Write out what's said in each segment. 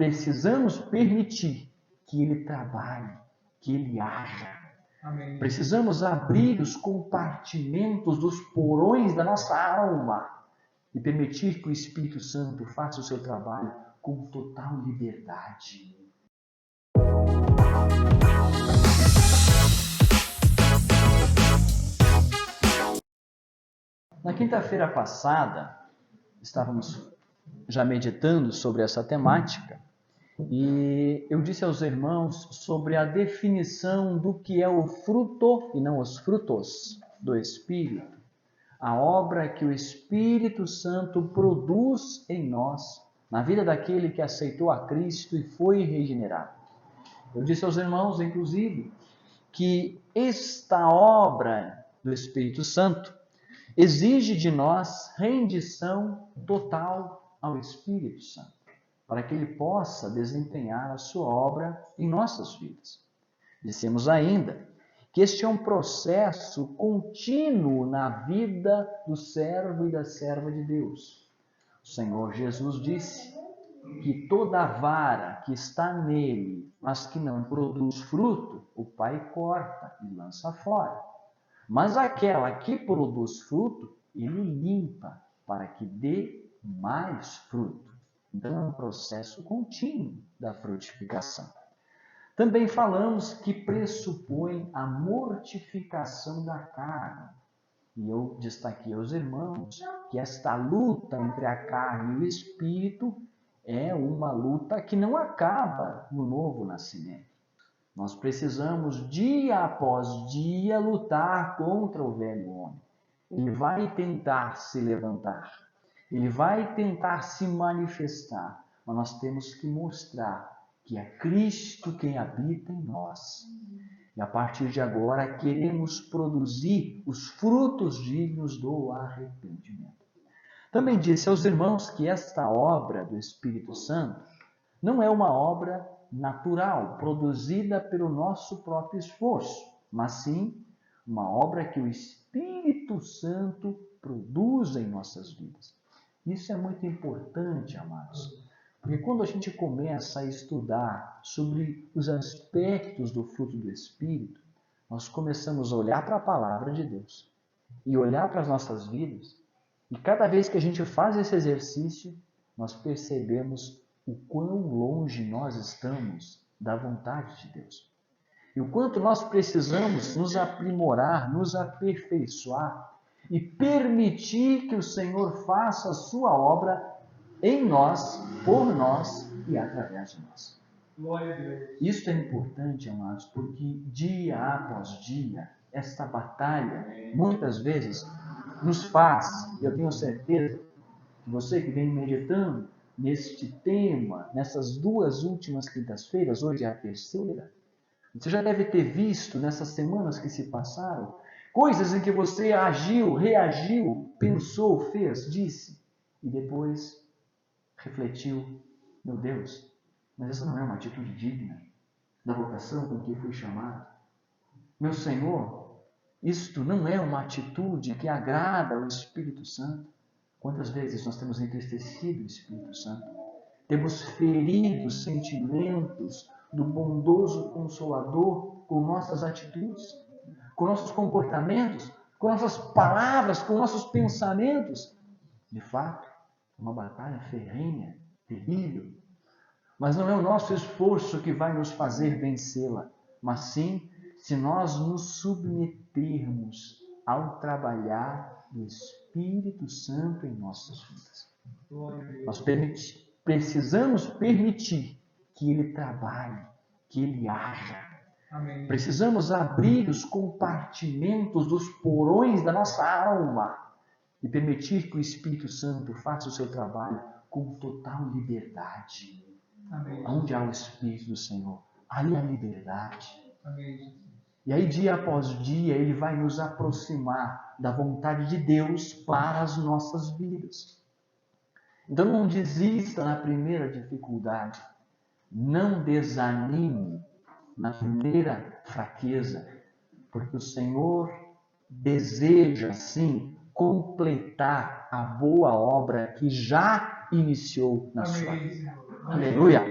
precisamos permitir que Ele trabalhe, que Ele haja. Amém. Precisamos abrir os compartimentos dos porões da nossa alma e permitir que o Espírito Santo faça o seu trabalho com total liberdade. Na quinta-feira passada, estávamos já meditando sobre essa temática e eu disse aos irmãos sobre a definição do que é o fruto e não os frutos do Espírito, a obra que o Espírito Santo produz em nós, na vida daquele que aceitou a Cristo e foi regenerado. Eu disse aos irmãos, inclusive, que esta obra do Espírito Santo exige de nós rendição total ao Espírito Santo, para que ele possa desempenhar a sua obra em nossas vidas. Dissemos ainda que este é um processo contínuo na vida do servo e da serva de Deus. O Senhor Jesus disse que toda vara que está nele, mas que não produz fruto, o Pai corta e lança fora. Mas aquela que produz fruto, ele limpa para que dê mais fruto. Então é um processo contínuo da frutificação. Também falamos que pressupõe a mortificação da carne. E eu destaquei aos irmãos que esta luta entre a carne e o espírito é uma luta que não acaba no novo nascimento. Nós precisamos, dia após dia, lutar contra o velho homem. Ele vai tentar se levantar, ele vai tentar se manifestar, mas nós temos que mostrar que é Cristo quem habita em nós. E a partir de agora, queremos produzir os frutos dignos do arrependimento. Também disse aos irmãos que esta obra do Espírito Santo não é uma obra natural, produzida pelo nosso próprio esforço, mas sim uma obra que o Espírito Santo produz em nossas vidas. Isso é muito importante, amados, porque quando a gente começa a estudar sobre os aspectos do fruto do Espírito, nós começamos a olhar para a palavra de Deus e olhar para as nossas vidas, e cada vez que a gente faz esse exercício, nós percebemos o quão longe nós estamos da vontade de Deus. E o quanto nós precisamos nos aprimorar, nos aperfeiçoar e permitir que o Senhor faça a sua obra em nós, por nós e através de nós. Glória a Deus. Isso é importante, amados, porque dia após dia, esta batalha, muitas vezes, nos faz, e eu tenho certeza que você que vem meditando neste tema, nessas duas últimas quintas-feiras, hoje é a terceira, você já deve ter visto nessas semanas que se passaram, coisas em que você agiu, reagiu, pensou, fez, disse, e depois refletiu, meu Deus, mas essa não é uma atitude digna da vocação com que fui chamado. Meu Senhor, isto não é uma atitude que agrada ao Espírito Santo. Quantas vezes nós temos entristecido o Espírito Santo? Temos ferido os sentimentos do bondoso Consolador com nossas atitudes, com nossos comportamentos, com nossas palavras, com nossos pensamentos. De fato, é uma batalha ferrenha, terrível. Mas não é o nosso esforço que vai nos fazer vencê-la, mas sim se nós nos submetermos ao trabalhar do Espírito Santo em nossas vidas. Nós precisamos permitir que Ele trabalhe, que Ele haja. Amém. Precisamos abrir os compartimentos dos porões da nossa alma e permitir que o Espírito Santo faça o seu trabalho com total liberdade. Amém. Onde há o Espírito do Senhor, ali há liberdade. Amém. E aí, dia após dia, Ele vai nos aproximar da vontade de Deus para as nossas vidas. Então, não desista na primeira dificuldade. Não desanime na primeira fraqueza, porque o Senhor deseja, sim, completar a boa obra que já iniciou na sua vida. Aleluia!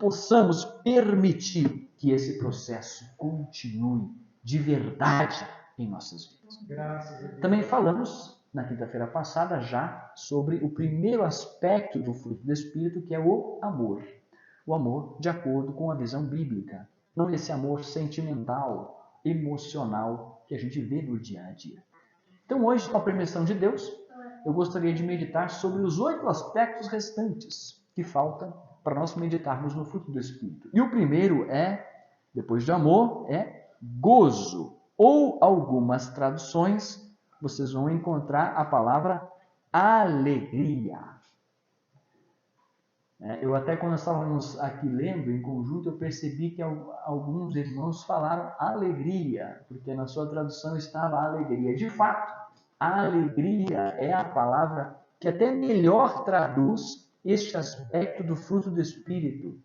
possamos permitir que esse processo continue de verdade em nossas vidas. Graças a Deus. Também falamos na quinta-feira passada já sobre o primeiro aspecto do fruto do Espírito, que é o amor. O amor de acordo com a visão bíblica. Não esse amor sentimental, emocional que a gente vê no dia a dia. Então hoje, com a permissão de Deus, eu gostaria de meditar sobre os 8 aspectos restantes que faltam para nós meditarmos no fruto do Espírito. E o primeiro é, depois de amor, é gozo. Ou algumas traduções, vocês vão encontrar a palavra alegria. Eu até quando estávamos aqui lendo em conjunto, eu percebi que alguns irmãos falaram alegria, porque na sua tradução estava alegria. De fato, a alegria é a palavra que até melhor traduz este aspecto do fruto do Espírito,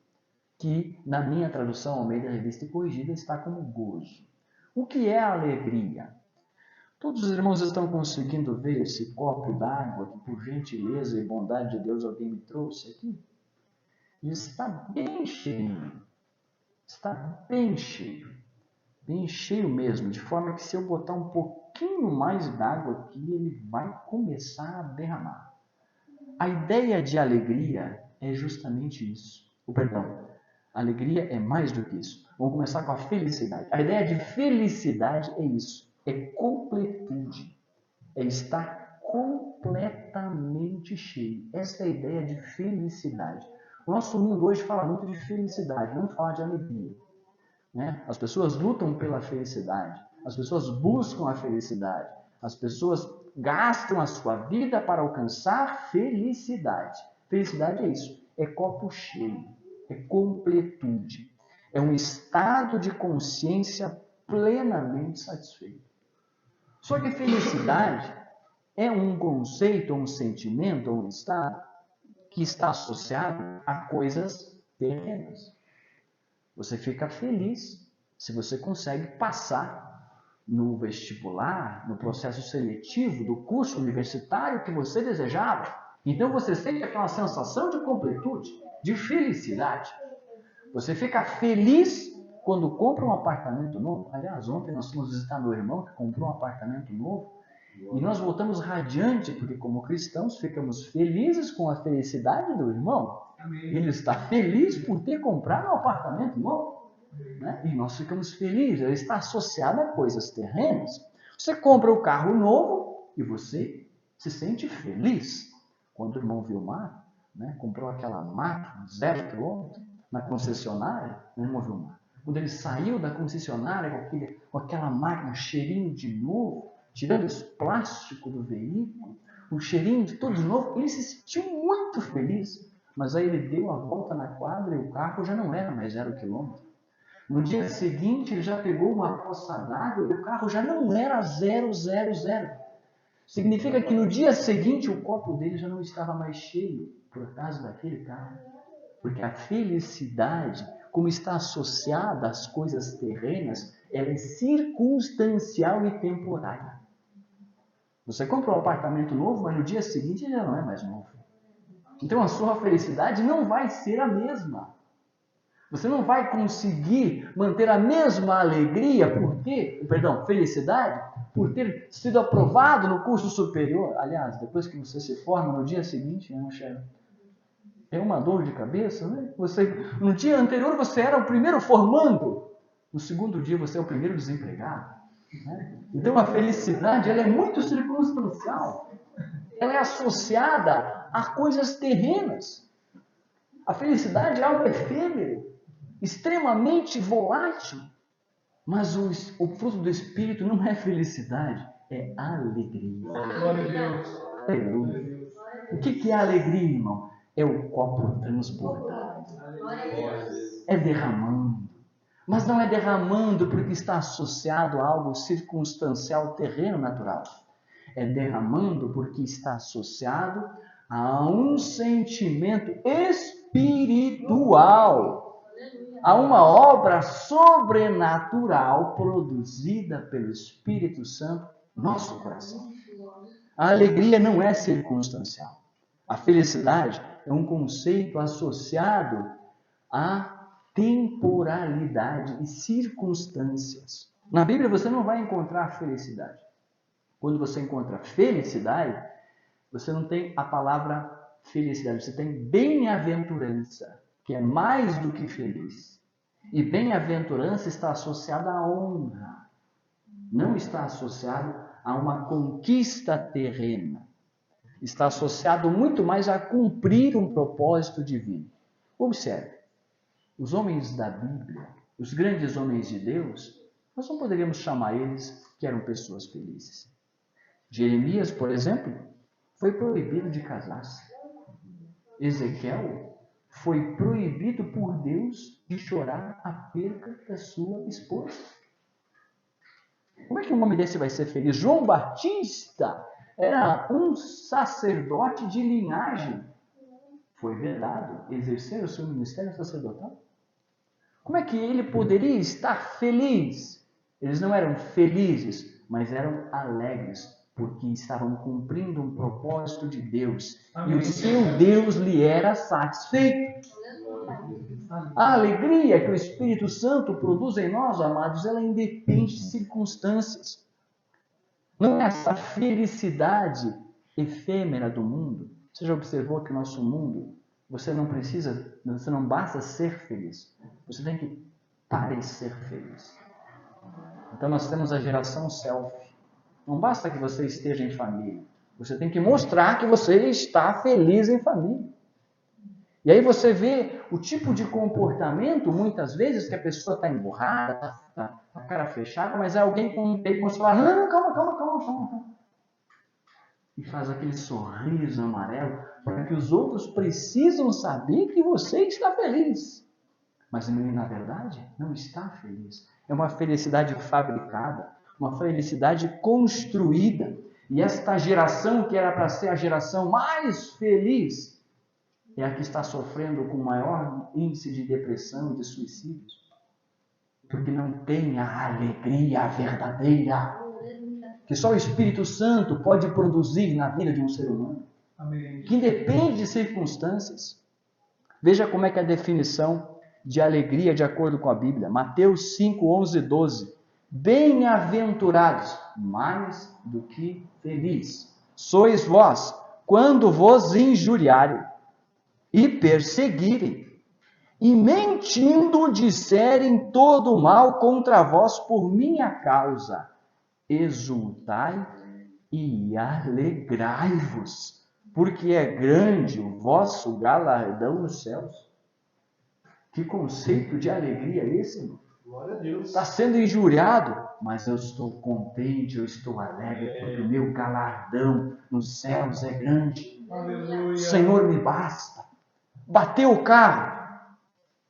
que na minha tradução Almeida Revista e Corrigida está como gozo. O que é a alegria? Todos os irmãos estão conseguindo ver esse copo d'água que, por gentileza e bondade de Deus, alguém me trouxe aqui? Ele está bem cheio. Está bem cheio. Bem cheio mesmo, de forma que se eu botar um pouquinho mais d'água aqui, ele vai começar a derramar. A ideia de alegria é justamente isso. Alegria é mais do que isso. Vamos começar com a felicidade. A ideia de felicidade é isso. É completude. É estar completamente cheio. Essa é a ideia de felicidade. O nosso mundo hoje fala muito de felicidade, não fala de alegria. As pessoas lutam pela felicidade. As pessoas buscam a felicidade. As pessoas gastam a sua vida para alcançar felicidade. Felicidade é isso. É copo cheio. É completude. É um estado de consciência plenamente satisfeito. Só que felicidade é um conceito, um sentimento, um estado que está associado a coisas terrenas. Você fica feliz se você consegue passar no vestibular, no processo seletivo do curso universitário que você desejava. Então você sente aquela sensação de completude, de felicidade. Você fica feliz quando compra um apartamento novo. Aliás, ontem nós fomos visitar meu irmão que comprou um apartamento novo e nós voltamos radiante, porque como cristãos ficamos felizes com a felicidade do irmão. Ele está feliz por ter comprado um apartamento novo. E nós ficamos felizes. Ele está associado a coisas terrenas. Você compra o carro novo e você se sente feliz. Quando o irmão Vilmar comprou aquela máquina 0 km na concessionária, o irmão Vilmar, quando ele saiu da concessionária com aquela máquina, cheirinho de novo, tirando esse plástico do veículo, um cheirinho de tudo de novo, ele se sentiu muito feliz. Mas aí ele deu a volta na quadra e o carro já não era mais 0 km. No dia seguinte, ele já pegou uma poça d'água e o carro já não era 000. Significa que no dia seguinte o copo dele já não estava mais cheio por causa daquele carro. Porque a felicidade, como está associada às coisas terrenas, ela é circunstancial e temporária. Você comprou um apartamento novo, mas no dia seguinte ele já não é mais novo. Então a sua felicidade não vai ser a mesma. Você não vai conseguir manter a mesma alegria felicidade, por ter sido aprovado no curso superior. Aliás, depois que você se forma, no dia seguinte, é uma dor de cabeça, né? No dia anterior você era o primeiro formando, no segundo dia você é o primeiro desempregado. Então a felicidade ela é muito circunstancial. Ela é associada a coisas terrenas. A felicidade é algo efêmero, extremamente volátil. Mas o fruto do Espírito não é felicidade, é alegria. Glória a Deus. Aleluia. O que é alegria, irmão? É o copo transbordado. É derramando. Mas não é derramando porque está associado a algo circunstancial, terreno, natural. É derramando porque está associado a um sentimento espiritual, a uma obra sobrenatural produzida pelo Espírito Santo no nosso coração. A alegria não é circunstancial. A felicidade é um conceito associado a temporalidade e circunstâncias. Na Bíblia você não vai encontrar felicidade. Quando você encontra felicidade, você não tem a palavra felicidade, você tem bem-aventurança, que é mais do que feliz. E bem-aventurança está associada à honra, não está associado a uma conquista terrena. Está associado muito mais a cumprir um propósito divino. Observe, os homens da Bíblia, os grandes homens de Deus, nós não poderíamos chamar eles que eram pessoas felizes. Jeremias, por exemplo, foi proibido de casar-se. Ezequiel foi proibido por Deus de chorar a perda da sua esposa. Como é que um homem desse vai ser feliz? João Batista era um sacerdote de linhagem. Foi vedado exercer o seu ministério sacerdotal. Como é que ele poderia estar feliz? Eles não eram felizes, mas eram alegres, porque estavam cumprindo um propósito de Deus. Amém. E o seu Deus lhe era satisfeito. A alegria que o Espírito Santo produz em nós, amados, ela independe de circunstâncias. Não é essa felicidade efêmera do mundo. Você já observou que o nosso mundo, você não basta ser feliz. Você tem que parecer feliz. Então nós temos a geração selfie. Não basta que você esteja em família. Você tem que mostrar que você está feliz em família. E aí você vê o tipo de comportamento, muitas vezes, que a pessoa está emburrada, está a cara fechada, mas é alguém com o celular, não, calma. E faz aquele sorriso amarelo, para que os outros precisam saber que você está feliz. Mas na verdade, não está feliz. É uma felicidade fabricada, uma felicidade construída. E esta geração, que era para ser a geração mais feliz, é a que está sofrendo com o maior índice de depressão e de suicídios. Porque não tem a alegria verdadeira que só o Espírito Santo pode produzir na vida de um ser humano. Amém. Que independe de circunstâncias. Veja como é que é a definição de alegria de acordo com a Bíblia. Mateus 5, 11 e 12. Bem-aventurados, mais do que felizes, sois vós, quando vos injuriarem e perseguirem, e mentindo disserem todo o mal contra vós por minha causa. Exultai e alegrai-vos, porque é grande o vosso galardão nos céus. Que conceito de alegria é esse, irmão? Glória a Deus. Está sendo injuriado, mas eu estou contente, eu estou alegre, porque o meu galardão nos céus é grande. Aleluia. O Senhor me basta. Bateu o carro,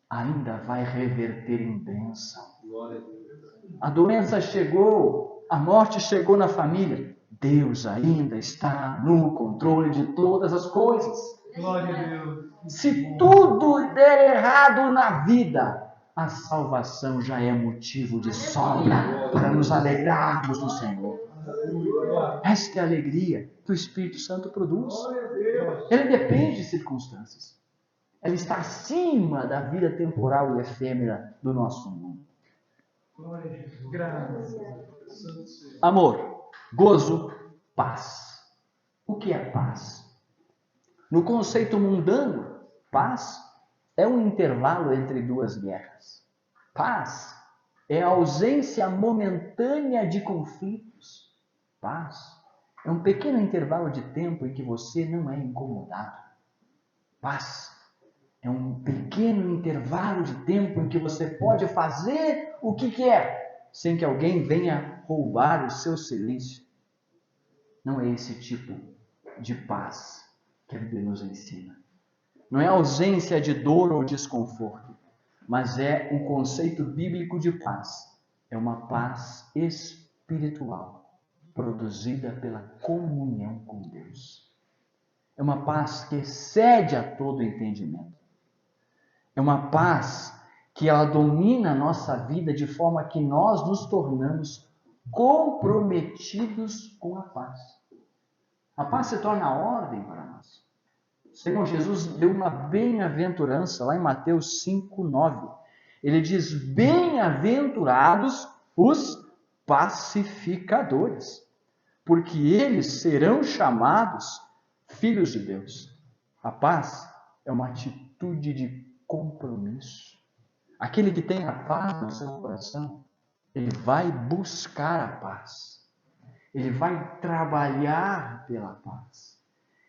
ainda vai reverter em bênção. Glória a Deus. A doença chegou, a morte chegou na família. Deus ainda está no controle de todas as coisas. Glória a Deus. Se tudo der errado na vida, a salvação já é motivo de sobra para nos alegrarmos no Senhor. Esta é a alegria que o Espírito Santo produz. Ele depende de circunstâncias. Ela está acima da vida temporal e efêmera do nosso mundo. Amor, gozo, paz. O que é paz? No conceito mundano, paz é um intervalo entre duas guerras. Paz é a ausência momentânea de conflitos. Paz é um pequeno intervalo de tempo em que você não é incomodado. Paz é um pequeno intervalo de tempo em que você pode fazer o que quer, sem que alguém venha roubar o seu silêncio. Não é esse tipo de paz que a Bíblia nos ensina. Não é ausência de dor ou desconforto, mas é um conceito bíblico de paz. É uma paz espiritual, produzida pela comunhão com Deus. É uma paz que excede a todo entendimento. É uma paz que ela domina a nossa vida de forma que nós nos tornamos comprometidos com a paz. A paz se torna ordem para nós. O Senhor Jesus deu uma bem-aventurança lá em Mateus 5, 9. Ele diz: bem-aventurados os pacificadores, porque eles serão chamados filhos de Deus. A paz é uma atitude de compromisso. Aquele que tem a paz no seu coração, ele vai buscar a paz. Ele vai trabalhar pela paz.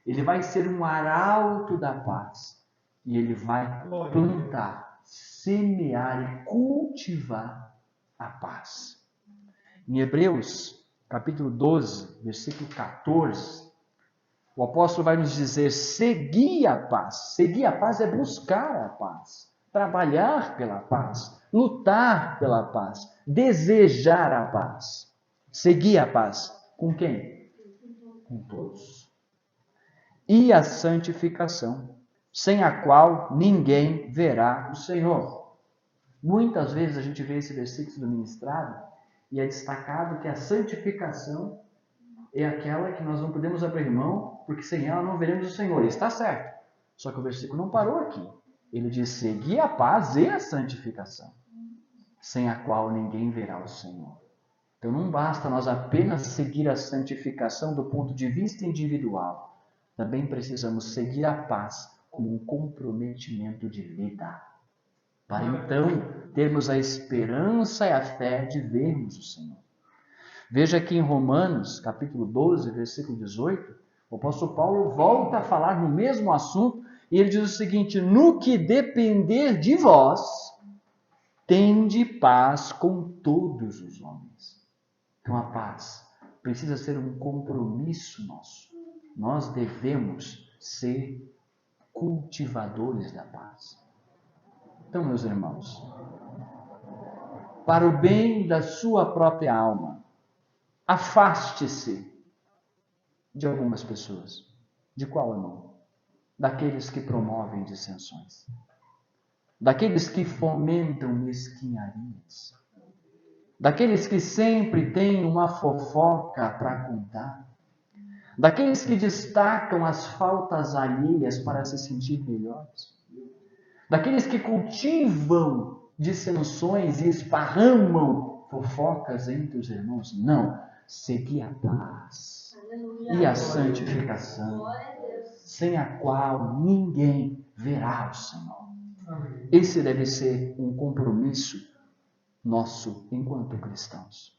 Ele vai ser um arauto da paz. E ele vai plantar, semear e cultivar a paz. Em Hebreus, capítulo 12, versículo 14, o apóstolo vai nos dizer: segui a paz. Seguir a paz é buscar a paz, trabalhar pela paz, lutar pela paz, desejar a paz. Seguir a paz. Com quem? Com todos. E a santificação, sem a qual ninguém verá o Senhor. Muitas vezes a gente vê esse versículo ministrado e é destacado que a santificação é aquela que nós não podemos abrir mão, porque sem ela não veremos o Senhor. Está certo. Só que o versículo não parou aqui. Ele diz: segui a paz e a santificação, sem a qual ninguém verá o Senhor. Então não basta nós apenas seguir a santificação do ponto de vista individual. Também precisamos seguir a paz como um comprometimento de vida, para então termos a esperança e a fé de vermos o Senhor. Veja aqui em Romanos, capítulo 12, versículo 18, o apóstolo Paulo volta a falar no mesmo assunto e ele diz o seguinte: no que depender de vós, tende paz com todos os homens. Então a paz precisa ser um compromisso nosso. Nós devemos ser cultivadores da paz. Então, meus irmãos, para o bem da sua própria alma, afaste-se de algumas pessoas. De qual, irmão? Daqueles que promovem dissensões. Daqueles que fomentam mesquinharias. Daqueles que sempre têm uma fofoca para contar. Daqueles que destacam as faltas alheias para se sentir melhores. Daqueles que cultivam dissensões e esparramam fofocas entre os irmãos. Não. Seguir a paz e a santificação, sem a qual ninguém verá o Senhor. Esse deve ser um compromisso nosso enquanto cristãos.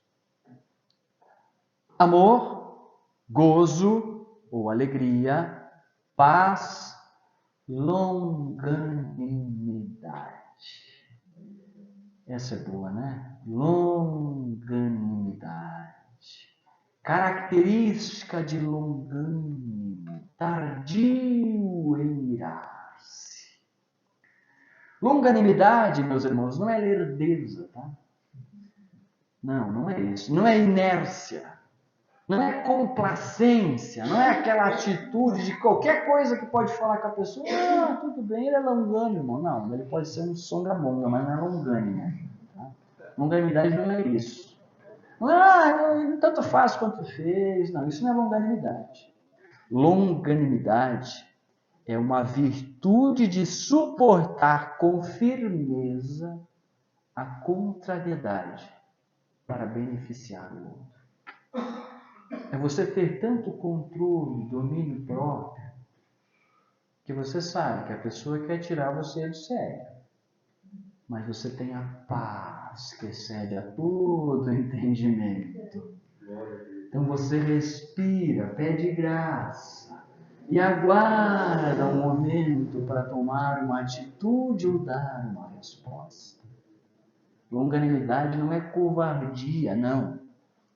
Amor, gozo ou alegria, paz, longanimidade. Essa é boa, né? Longanimidade. Característica de longânimo, tardio em irar-se. Longanimidade, meus irmãos, não é lerdeza, tá? Não é isso. Não é inércia. Não é complacência. Não é aquela atitude de qualquer coisa que pode falar com a pessoa. Ah, tudo bem, ele é longânimo. Não, ele pode ser um songamonga, mas não é longânimo. Tá? Longanimidade não é isso. Tanto faz quanto fez. Não, isso não é longanimidade. Longanimidade é uma virtude de suportar com firmeza a contrariedade para beneficiar o outro. É você ter tanto controle, domínio próprio, que você sabe que a pessoa quer tirar você do sério. Mas você tem a paz que excede a todo entendimento. Então você respira, pede graça e aguarda um momento para tomar uma atitude ou dar uma resposta. Longanimidade não é covardia, não,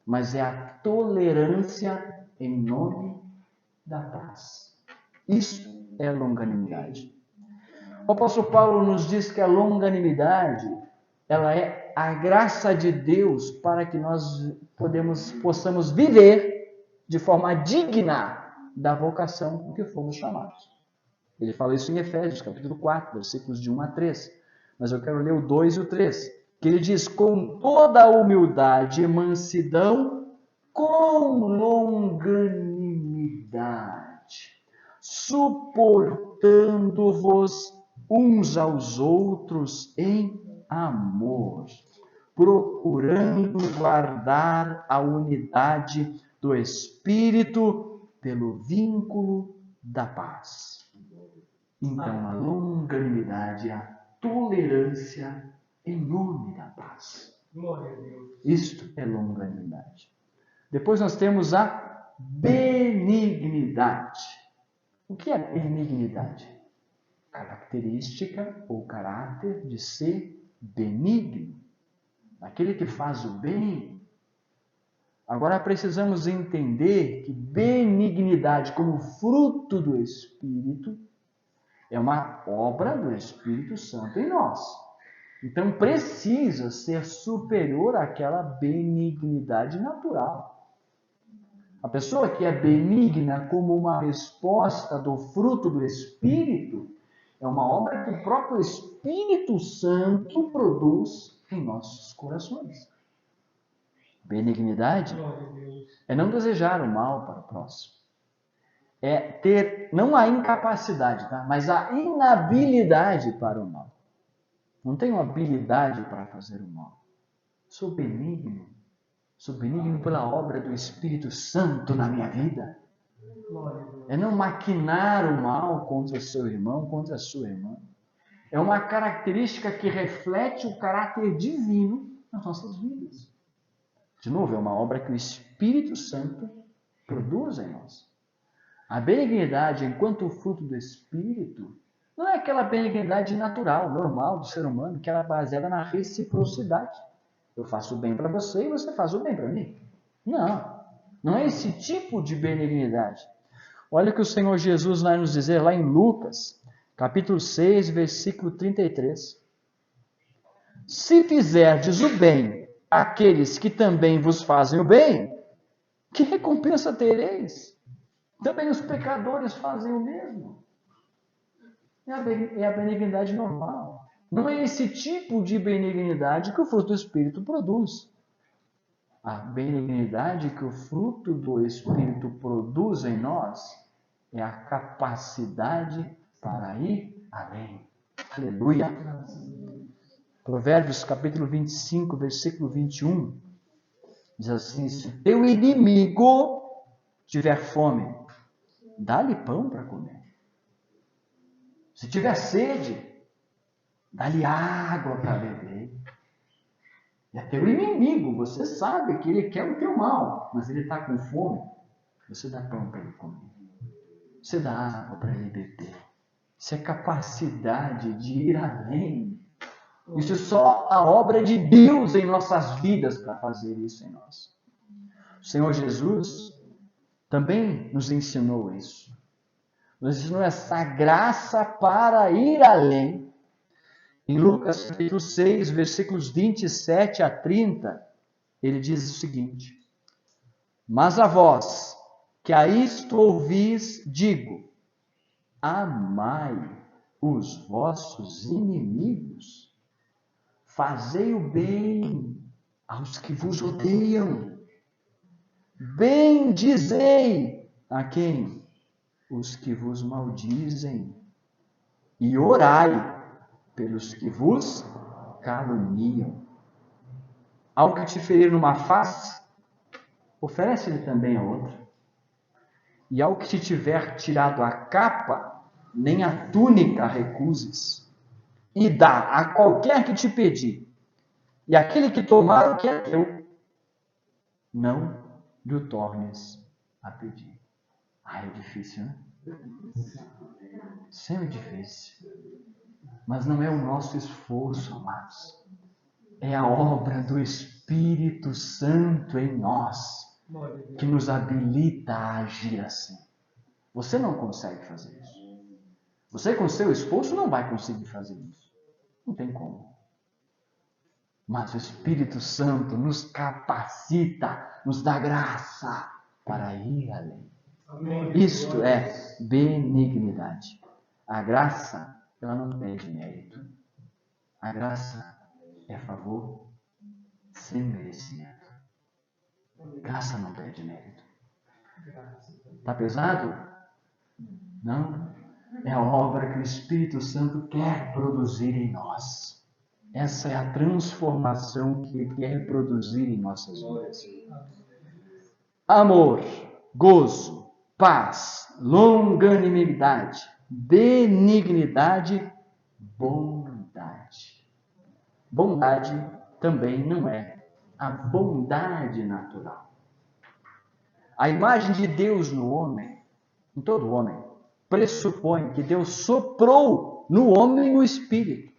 mas é a tolerância em nome da paz. Isso é longanimidade. O apóstolo Paulo nos diz que a longanimidade, ela é a graça de Deus para que nós possamos viver de forma digna da vocação com que fomos chamados. Ele fala isso em Efésios, capítulo 4, versículos de 1 a 3. Mas eu quero ler o 2 e o 3, que ele diz: com toda a humildade e mansidão, com longanimidade, suportando-vos uns aos outros em amor, procurando guardar a unidade do Espírito pelo vínculo da paz. Então, a longanimidade, a tolerância em nome da paz. Isto é longanimidade. Depois nós temos a benignidade. O que é benignidade? Característica ou caráter de ser benigno. Aquele que faz o bem. Agora precisamos entender que benignidade como fruto do Espírito é uma obra do Espírito Santo em nós. Então precisa ser superior àquela benignidade natural. A pessoa que é benigna como uma resposta do fruto do Espírito é uma obra que o próprio Espírito Santo produz em nossos corações. Benignidade é não desejar o mal para o próximo. É ter, não a incapacidade, tá? Mas a inabilidade para o mal. Não tenho habilidade para fazer o mal. Sou benigno. Sou benigno pela obra do Espírito Santo na minha vida. É não maquinar o mal contra o seu irmão, contra a sua irmã. É uma característica que reflete o caráter divino nas nossas vidas. De novo, é uma obra que o Espírito Santo produz em nós. A benignidade, enquanto fruto do Espírito, não é aquela benignidade natural, normal do ser humano, que é baseada na reciprocidade. Eu faço o bem para você e você faz o bem para mim. Não, não é esse tipo de benignidade. Olha o que o Senhor Jesus vai nos dizer lá em Lucas, capítulo 6, versículo 33. Se fizerdes o bem àqueles que também vos fazem o bem, que recompensa tereis? Também os pecadores fazem o mesmo. É a benignidade normal. Não é esse tipo de benignidade que o fruto do Espírito produz. A benignidade que o fruto do Espírito produz em nós é a capacidade para ir além. Aleluia! Provérbios capítulo 25, versículo 21, diz assim: se teu inimigo tiver fome, dá-lhe pão para comer. Se tiver sede, dá-lhe água para beber. É teu inimigo, você sabe que ele quer o teu mal, mas ele está com fome. Você dá pão para ele comer. Você dá água para ele beber. Isso é capacidade de ir além. Isso é só a obra de Deus em nossas vidas para fazer isso em nós. O Senhor Jesus também nos ensinou isso. Nos ensinou essa graça para ir além. Em Lucas capítulo 6, versículos 27 a 30, ele diz o seguinte: mas a vós, que a isto ouvis, digo, amai os vossos inimigos, fazei o bem aos que vos odeiam, bendizei a quem? Os que vos maldizem, e orai pelos que vos caluniam. Ao que te ferir numa face, oferece-lhe também a outra. E ao que te tiver tirado a capa, nem a túnica recuses. E dá a qualquer que te pedir. E aquele que tomar o que é teu, não lhe tornes a pedir. É difícil, né? Isso é difícil. Mas não é o nosso esforço, amados. É a obra do Espírito Santo em nós que nos habilita a agir assim. Você não consegue fazer isso. Você com seu esforço não vai conseguir fazer isso. Não tem como. Mas o Espírito Santo nos capacita, nos dá graça para ir além. Isto é benignidade. A graça, ela não pede mérito. A graça é favor sem merecimento. Graça não pede mérito. Está pesado? Não. É a obra que o Espírito Santo quer produzir em nós. Essa é a transformação que Ele quer produzir em nossas vidas. Amor, gozo, paz, longanimidade, benignidade, bondade. Bondade também não é a bondade natural. A imagem de Deus no homem, em todo homem, pressupõe que Deus soprou no homem o Espírito.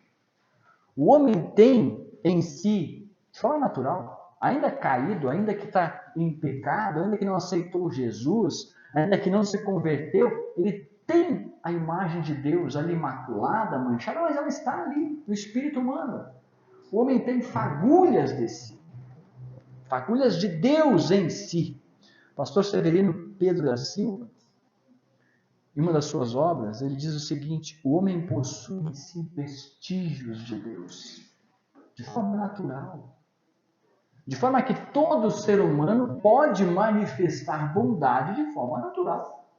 O homem tem em si, de forma natural, ainda caído, ainda que está em pecado, ainda que não aceitou Jesus, ainda que não se converteu, ele tem a imagem de Deus ali imaculada, manchada, mas ela está ali, no espírito humano. O homem tem fagulhas de si, fagulhas de Deus em si. O pastor Severino Pedro da Silva, em uma das suas obras, ele diz o seguinte: o homem possui em si vestígios de Deus, de forma natural. De forma que todo ser humano pode manifestar bondade de forma natural,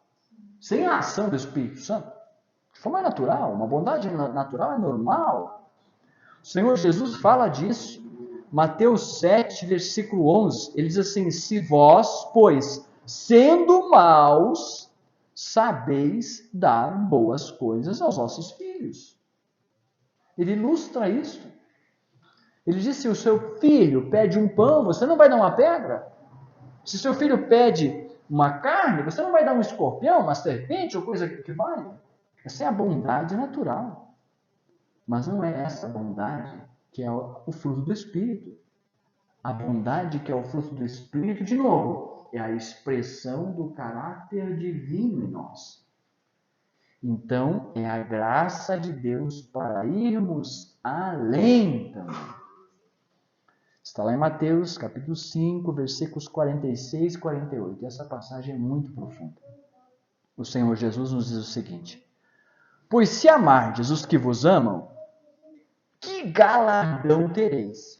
sem a ação do Espírito Santo. De forma natural, uma bondade natural é normal. O Senhor Jesus fala disso. Mateus 7, versículo 11, ele diz assim: se vós, pois, sendo maus, sabeis dar boas coisas aos vossos filhos. Ele ilustra isso. Ele diz: se o seu filho pede um pão, você não vai dar uma pedra? Se seu filho pede uma carne, você não vai dar um escorpião, uma serpente ou coisa que valha? Essa é a bondade natural. Mas não é essa bondade que é o fruto do Espírito. A bondade que é o fruto do Espírito, de novo, é a expressão do caráter divino em nós. Então, é a graça de Deus para irmos além também. Está lá em Mateus, capítulo 5, versículos 46 e 48. Essa passagem é muito profunda. O Senhor Jesus nos diz o seguinte: pois se amardes os que vos amam, que galardão tereis?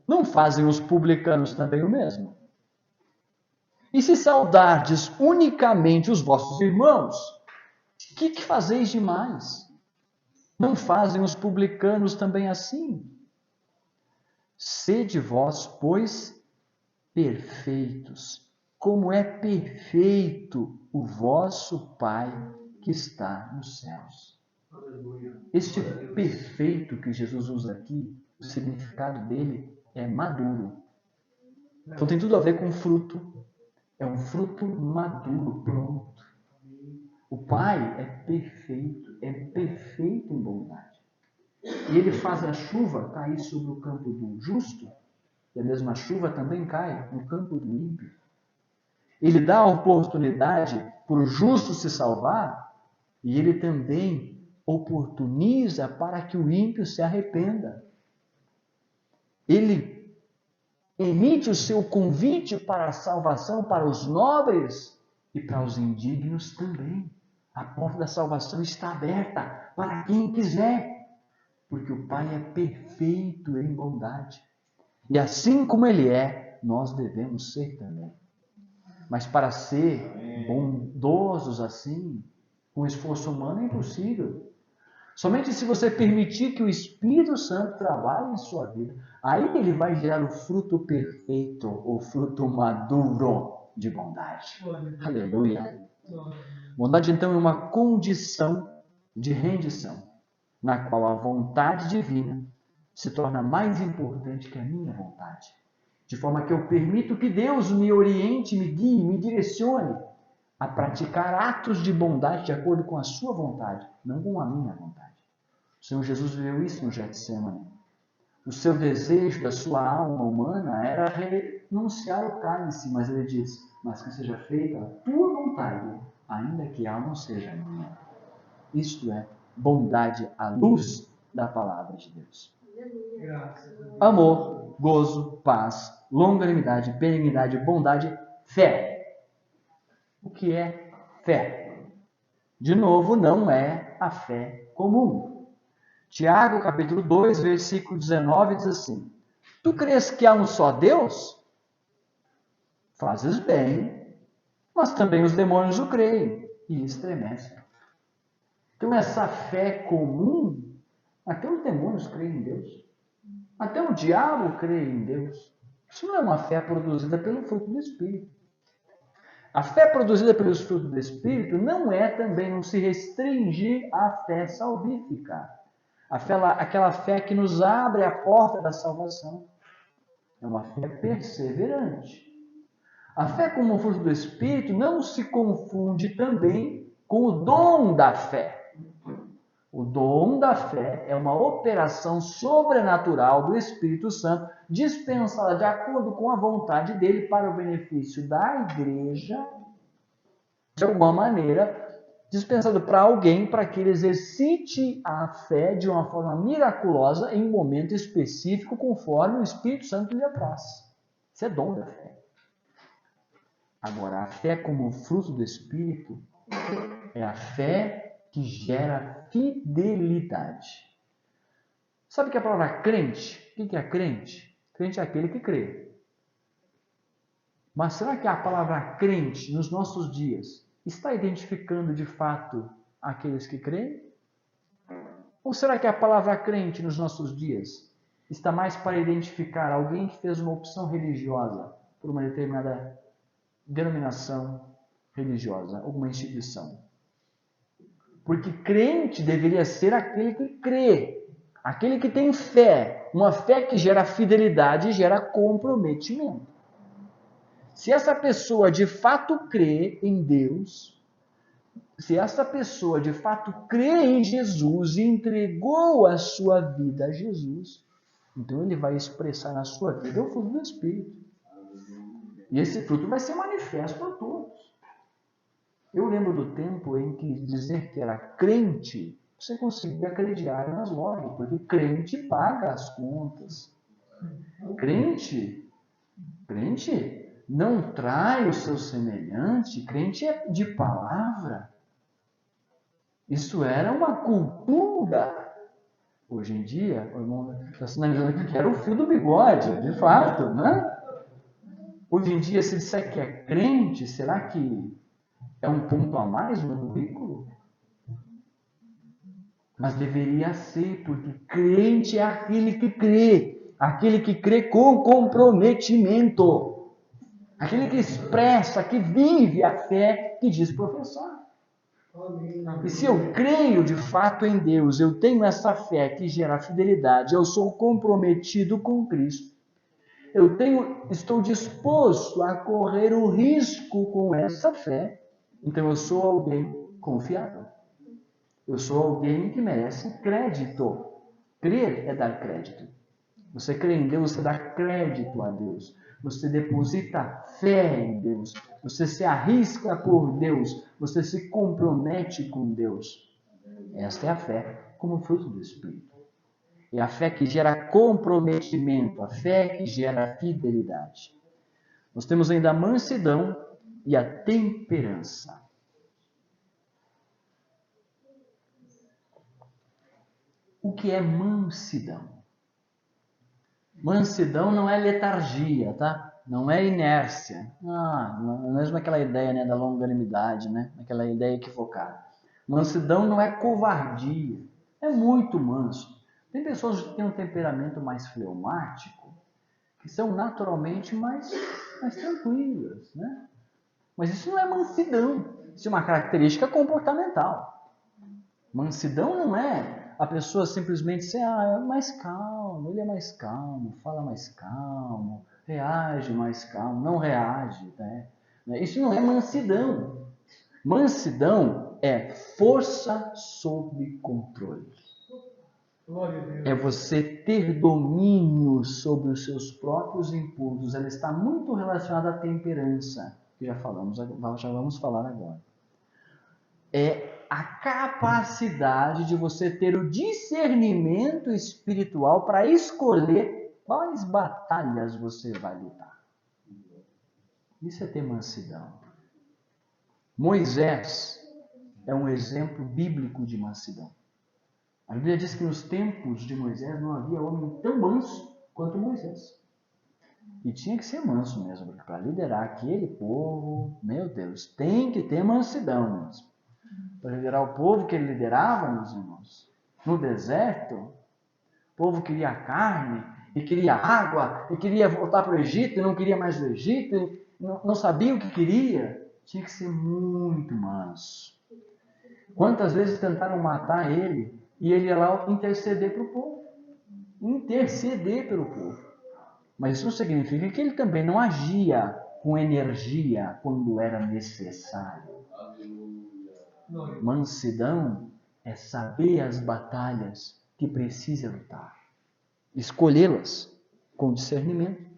Não fazem os publicanos também o mesmo? E se saudardes unicamente os vossos irmãos, que fazeis demais? Não fazem os publicanos também assim? Sede vós, pois, perfeitos, como é perfeito o vosso Pai que está nos céus. Este perfeito que Jesus usa aqui, o significado dele é maduro. Então tem tudo a ver com fruto. É um fruto maduro, pronto. O Pai é perfeito em bondade. E ele faz a chuva cair sobre o campo do justo, e a mesma chuva também cai no campo do ímpio. Ele dá a oportunidade para o justo se salvar, e ele também oportuniza para que o ímpio se arrependa. Ele emite o seu convite para a salvação para os nobres e para os indignos também. A porta da salvação está aberta para quem quiser, porque o Pai é perfeito em bondade. E assim como Ele é, nós devemos ser também. Mas para ser bondosos assim, com esforço humano, é impossível. Somente se você permitir que o Espírito Santo trabalhe em sua vida, aí ele vai gerar o fruto perfeito, o fruto maduro de bondade. Aleluia. Bondade, então, é uma condição de rendição, na qual a vontade divina se torna mais importante que a minha vontade. De forma que eu permito que Deus me oriente, me guie, me direcione a praticar atos de bondade de acordo com a sua vontade, não com a minha vontade. O Senhor Jesus viveu isso no Getsemane. O seu desejo da sua alma humana era renunciar ao cálice, mas ele diz: mas que seja feita a tua vontade, ainda que a não seja a minha. Isto é bondade à luz da palavra de Deus. Amor, gozo, paz, longanimidade, benignidade, bondade, fé. O que é fé? De novo, não é a fé comum. Tiago, capítulo 2, versículo 19, diz assim: tu crês que há um só Deus? Fazes bem, mas também os demônios o creem e estremecem. Então, essa fé comum, até os demônios creem em Deus. Até o diabo crê em Deus. Isso não é uma fé produzida pelo fruto do Espírito. A fé produzida pelos frutos do Espírito não se restringe à fé salvífica. Aquela fé que nos abre a porta da salvação. É uma fé perseverante. A fé como fruto do Espírito não se confunde também com o dom da fé. O dom da fé é uma operação sobrenatural do Espírito Santo, dispensada de acordo com a vontade dele para o benefício da igreja, de alguma maneira, dispensado para alguém para que ele exercite a fé de uma forma miraculosa em um momento específico, conforme o Espírito Santo lhe apraz. Isso é dom da fé. Agora, a fé como fruto do Espírito é a fé que gera fidelidade. Sabe que a palavra crente, o que é crente? Crente é aquele que crê. Mas será que a palavra crente nos nossos dias está identificando de fato aqueles que creem? Ou será que a palavra crente nos nossos dias está mais para identificar alguém que fez uma opção religiosa por uma determinada denominação religiosa, alguma instituição? Porque crente deveria ser aquele que crê, aquele que tem fé, uma fé que gera fidelidade e gera comprometimento. Se essa pessoa de fato crê em Deus, se essa pessoa de fato crê em Jesus e entregou a sua vida a Jesus, então ele vai expressar na sua vida o fruto do Espírito. E esse fruto vai ser manifesto a todos. Eu lembro do tempo em que dizer que era crente, você conseguia crediário nas lojas, porque crente paga as contas. Crente não trai o seu semelhante, crente é de palavra. Isso era uma cultura. Hoje em dia, o irmão está sinalizando aqui que era o fio do bigode, de fato, né? Hoje em dia, se disser que é crente, será que é um ponto a mais no currículo? Mas deveria ser, porque crente é aquele que crê com comprometimento, aquele que expressa, que vive a fé que diz professar. E se eu creio de fato em Deus, eu tenho essa fé que gera fidelidade, eu sou comprometido com Cristo, estou disposto a correr o risco com essa fé, então eu sou alguém confiável. Eu sou alguém que merece crédito. Crer é dar crédito. Você crê em Deus, você dá crédito a Deus. Você deposita fé em Deus. Você se arrisca por Deus. Você se compromete com Deus. Esta é a fé como fruto do Espírito. É a fé que gera comprometimento, a fé que gera fidelidade. Nós temos ainda a mansidão e a temperança. O que é mansidão? Mansidão não é letargia, tá? Não é inércia. Não é mesmo aquela ideia, né, da longanimidade, né? Aquela ideia equivocada. Mansidão não é covardia. É muito manso. Tem pessoas que têm um temperamento mais fleumático, que são naturalmente mais tranquilas, né? Mas isso não é mansidão. Isso é uma característica comportamental. Mansidão não é a pessoa simplesmente ser é mais calmo, ele é mais calmo, fala mais calmo, reage mais calmo, não reage. Né? Isso não é mansidão. Mansidão é força sob controle. É você ter domínio sobre os seus próprios impulsos. Ela está muito relacionada à temperança, que já vamos falar agora. É a capacidade de você ter o discernimento espiritual para escolher quais batalhas você vai lutar. Isso é ter mansidão. Moisés é um exemplo bíblico de mansidão. A Bíblia diz que nos tempos de Moisés não havia homem tão manso quanto Moisés. E tinha que ser manso mesmo, porque para liderar aquele povo, meu Deus, tem que ter mansidão mesmo. Para liderar o povo que ele liderava, meus irmãos, no deserto, o povo queria carne, e queria água, e queria voltar para o Egito, e não queria mais o Egito, e não sabia o que queria, tinha que ser muito manso. Quantas vezes tentaram matar ele, e ele ia lá interceder para o povo. Interceder pelo povo. Mas isso não significa que ele também não agia com energia quando era necessário. Mansidão é saber as batalhas que precisa lutar, escolhê-las com discernimento.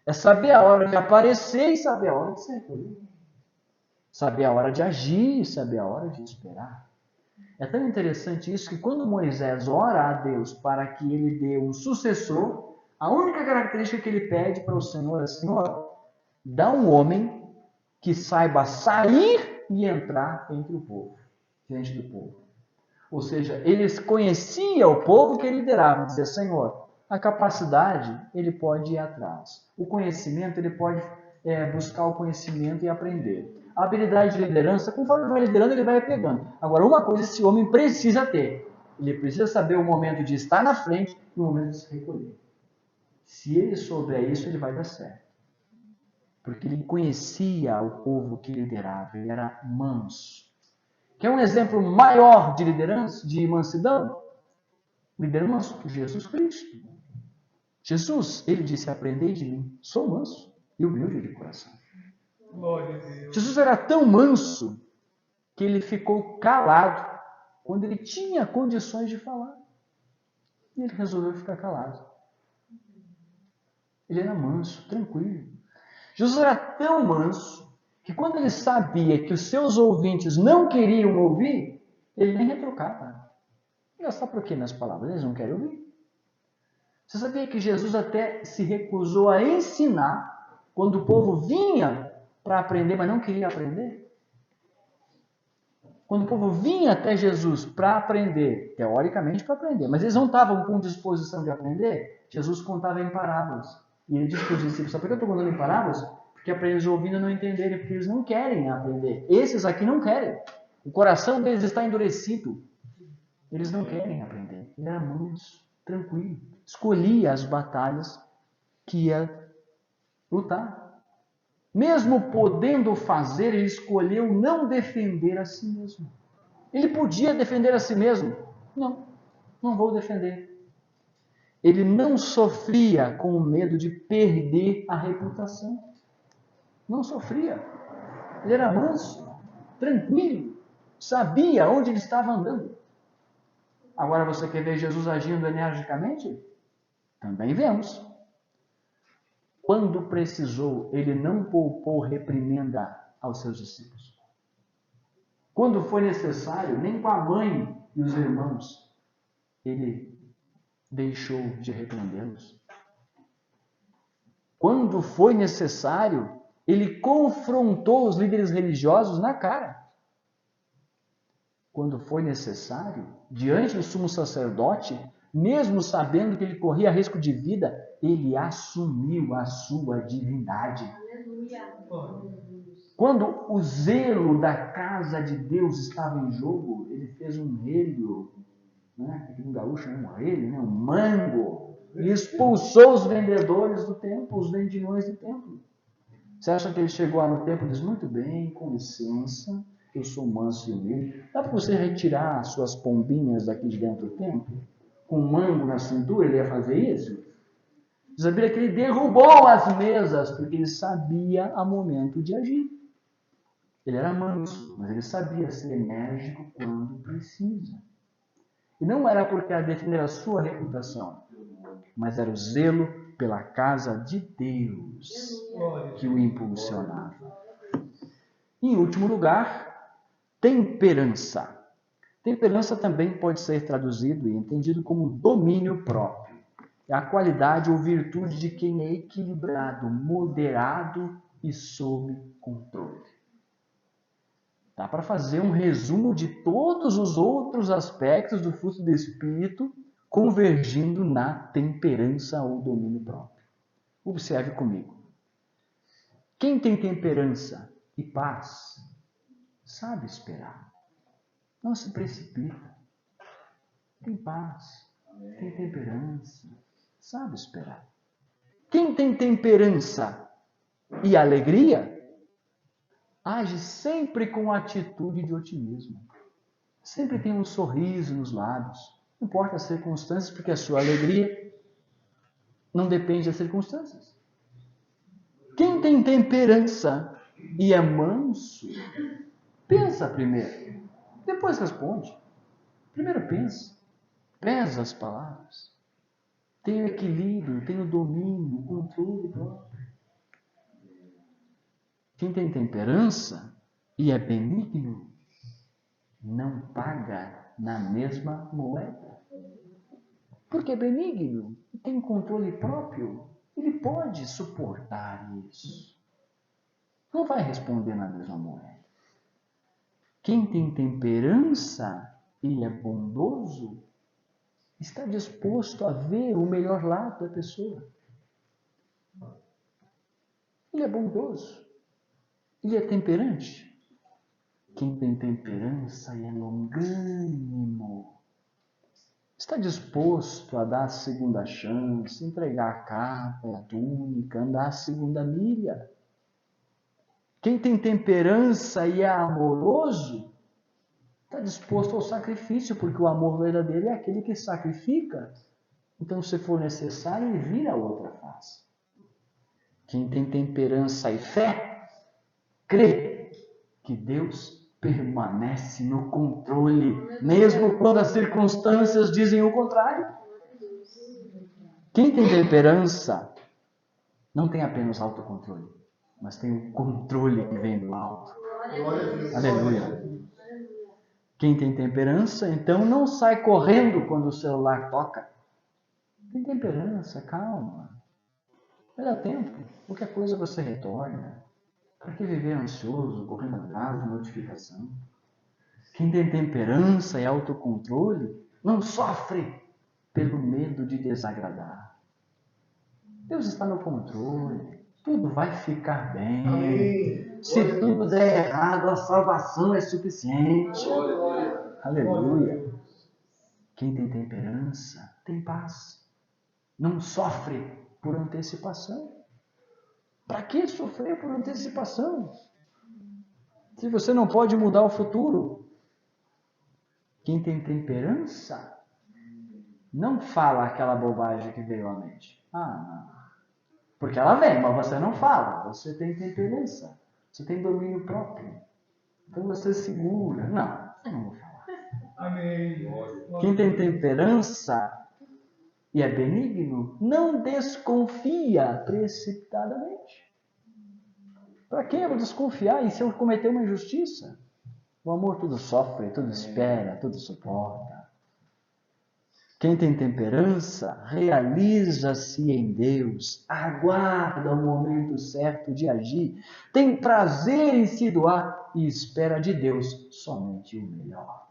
É saber a hora de aparecer e saber a hora de se recolher. Saber a hora de agir e saber a hora de esperar. É tão interessante isso que quando Moisés ora a Deus para que ele dê um sucessor, a única característica que ele pede para o Senhor é: Senhor, dá um homem que saiba sair e entrar entre o povo, diante do povo. Ou seja, ele conhecia o povo que ele liderava, dizia: Senhor, a capacidade ele pode ir atrás, o conhecimento ele pode buscar o conhecimento e aprender. A habilidade de liderança, conforme ele vai liderando, ele vai pegando. Agora, uma coisa esse homem precisa ter: ele precisa saber o momento de estar na frente e o momento de se recolher. Se ele souber isso, ele vai dar certo. Porque ele conhecia o povo que liderava, ele era manso. Quer um exemplo maior de liderança, de mansidão? Líder manso, Jesus Cristo. Jesus, ele disse: aprendei de mim, sou manso e humilde de coração. Jesus era tão manso que ele ficou calado quando ele tinha condições de falar. E ele resolveu ficar calado. Ele era manso, tranquilo. Jesus era tão manso que quando ele sabia que os seus ouvintes não queriam ouvir, ele nem retrucava. Gastar por quê nas palavras? Eles não querem ouvir. Você sabia que Jesus até se recusou a ensinar quando o povo vinha para aprender, mas não queria aprender? Quando o povo vinha até Jesus para aprender, teoricamente para aprender, mas eles não estavam com disposição de aprender, Jesus contava em parábolas. E ele disse para os discípulos: sabe por que eu estou contando em parábolas? Porque é para eles ouvindo não entenderem, porque eles não querem aprender. Esses aqui não querem. O coração deles está endurecido. Eles não querem aprender. Ele era manso, tranquilo. Escolhia as batalhas que ia lutar. Mesmo podendo fazer, ele escolheu não defender a si mesmo. Ele podia defender a si mesmo. Não vou defender. Ele não sofria com o medo de perder a reputação. Não sofria. Ele era manso, tranquilo, sabia onde ele estava andando. Agora você quer ver Jesus agindo energicamente? Também vemos. Quando precisou, ele não poupou reprimenda aos seus discípulos. Quando foi necessário, nem com a mãe e os irmãos, ele deixou de repreendê-los. Quando foi necessário, ele confrontou os líderes religiosos na cara. Quando foi necessário, diante do sumo sacerdote, mesmo sabendo que ele corria risco de vida, ele assumiu a sua divindade. Quando o zelo da casa de Deus estava em jogo, ele fez um relho, aqui no gaúcho chama um relho, um mango, e expulsou os vendedores do templo, os vendilhões do templo. Você acha que ele chegou lá no templo e disse: muito bem, com licença, eu sou manso e humilde, dá para você retirar as suas pombinhas daqui de dentro do templo? Com um mango na cintura, ele ia fazer isso? Diz a Bíblia que ele derrubou as mesas, porque ele sabia a momento de agir. Ele era manso, mas ele sabia ser enérgico quando precisa. E não era porque ia defender a sua reputação, mas era o zelo pela casa de Deus que o impulsionava. Em último lugar, temperança. Temperança também pode ser traduzido e entendido como domínio próprio. É a qualidade ou virtude de quem é equilibrado, moderado e sob controle. Dá para fazer um resumo de todos os outros aspectos do fruto do Espírito convergindo na temperança ou domínio próprio. Observe comigo. Quem tem temperança e paz sabe esperar. Não se precipita. Tem paz, tem temperança, sabe esperar. Quem tem temperança e alegria, age sempre com atitude de otimismo. Sempre tem um sorriso nos lábios. Não importa as circunstâncias, porque a sua alegria não depende das circunstâncias. Quem tem temperança e é manso, pensa primeiro, depois responde. Primeiro pensa, pesa as palavras, tem o equilíbrio, tem o domínio, o controle próprio. Quem tem temperança e é benigno, não paga na mesma moeda. Porque é benigno, tem controle próprio, ele pode suportar isso. Não vai responder na mesma moeda. Quem tem temperança e é bondoso, está disposto a ver o melhor lado da pessoa. Ele é bondoso, ele é temperante. Quem tem temperança e é longânimo, está disposto a dar a segunda chance, entregar a capa, a túnica, andar a segunda milha. Quem tem temperança e é amoroso, está disposto ao sacrifício, porque o amor verdadeiro é aquele que sacrifica. Então, se for necessário, ele vira a outra face. Quem tem temperança e fé, crê que Deus permanece no controle, mesmo quando as circunstâncias dizem o contrário. Quem tem temperança não tem apenas autocontrole, mas tem o controle que vem do alto. Aleluia. Quem tem temperança, então, não sai correndo quando o celular toca. Tem temperança, calma. Vai dar tempo. Qualquer coisa você retorna. Para que viver ansioso, correndo atrás de notificação? Quem tem temperança e autocontrole não sofre pelo medo de desagradar. Deus está no controle. Tudo vai ficar bem. Amém. Se tudo der errado, a salvação é suficiente. Aleluia. Quem tem temperança tem paz. Não sofre por antecipação. Para que sofrer por antecipação? Se você não pode mudar o futuro. Quem tem temperança não fala aquela bobagem que veio à mente. Não. Porque ela vem, mas você não fala. Você tem temperança. Você tem domínio próprio. Então você segura. Não, eu não vou falar. Amém. Quem tem temperança e é benigno, não desconfia precipitadamente. Para que eu vou desconfiar? E se eu cometer uma injustiça? O amor tudo sofre, tudo espera, tudo suporta. Quem tem temperança realiza-se em Deus, aguarda o momento certo de agir, tem prazer em se doar e espera de Deus somente o melhor.